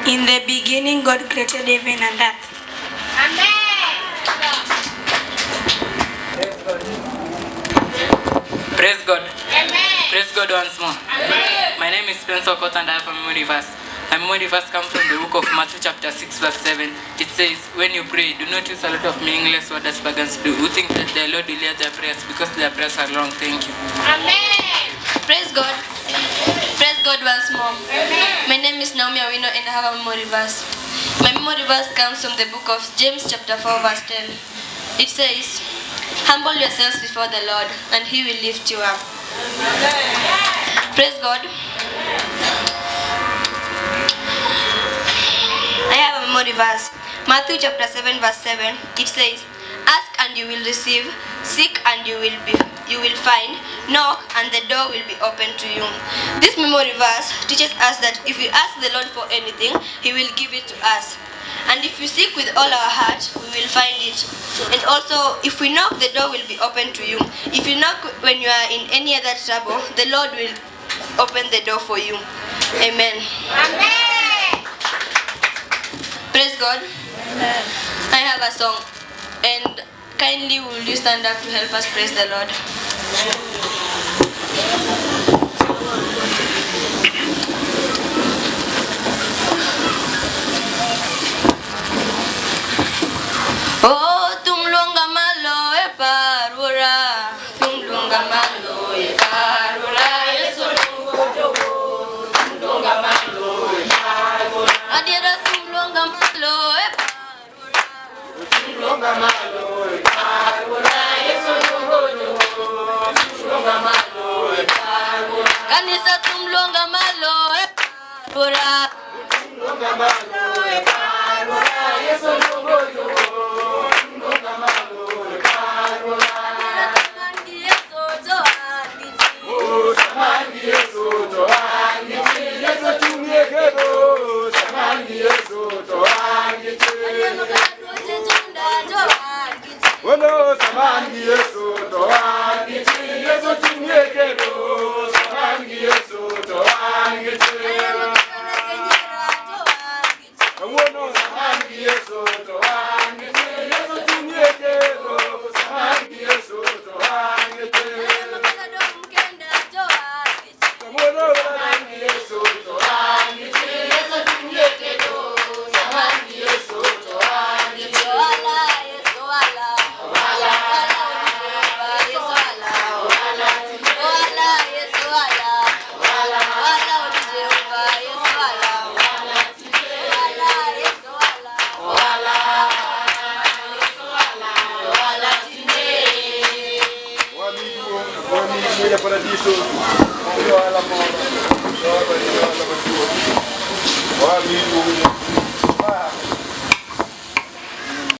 In the beginning, God created heaven and earth. Amen. Praise God. Amen. Praise God once more. Amen. My name is Spencer Okot and I have a memory verse. My memory verse comes from the book of Matthew chapter 6 verse 7. It says, when you pray, do not use a lot of meaningless words as pagans do, who think that the Lord will hear their prayers because their prayers are long. Thank you. Amen. Praise God. Praise God once more. Amen. My name is Naomi Awino and I have a memory verse. My memory verse comes from the book of James chapter 4 verse 10. It says, humble yourselves before the Lord and He will lift you up. Praise God. I have a memory verse. Matthew chapter 7 verse 7. It says, ask and you will receive, seek and you will find, knock and the door will be open to you. This memory verse teaches us that if we ask the Lord for anything, He will give it to us. And if we seek with all our heart, we will find it. And also, if we knock, the door will be open to you. If you knock when you are in any other trouble, the Lord will open the door for you. Amen. Amen. Praise God. Amen. I have a song. And kindly will you stand up to help us praise the Lord? Oh, tumlonga malo e parura, tumlonga malo e parura, Yesu lungo tumlonga malo e parura, adira tumlonga malo e parura, tumlonga malo e parura, Yesu lungo tumlonga malo e parura, kanisa tumlonga malo e parura, tumlonga malo e parura, Yesu lungo Paradiso, Ohala, Ohala,